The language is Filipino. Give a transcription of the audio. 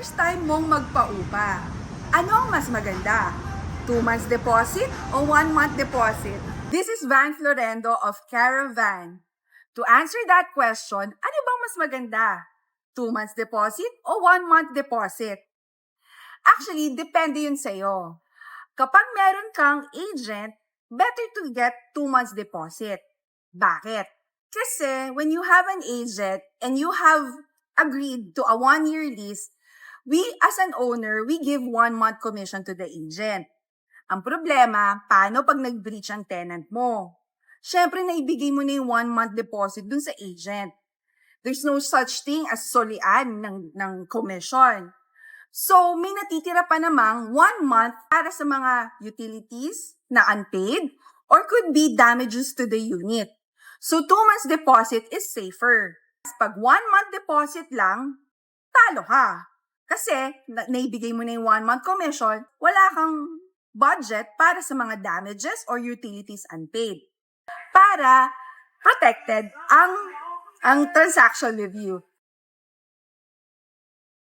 first time mong magpaupa, ano ang mas maganda? 2 months deposit o 1 month deposit? This is Van Florendo of Caravan. To answer that question, ano bang mas maganda? 2 months deposit o 1 month deposit? Actually, depende yun sa'yo. Kapag meron kang agent, better to get 2 months deposit. Bakit? Kasi when you have an agent and you have agreed to a 1-year lease, we as an owner, we give 1 month commission to the agent. Ang problema, paano pag nag-breach ang tenant mo? Siyempre, naibigay mo na yung 1 month deposit dun sa agent. There's no such thing as solian ng commission. So, may natitira pa namang 1 month para sa mga utilities na unpaid or could be damages to the unit. So, 2 months deposit is safer. Pag 1 month deposit lang, talo ka. Kasi, naibigay mo na yung 1 month commission, wala kang budget para sa mga damages or utilities unpaid. Para protected ang transaction with you.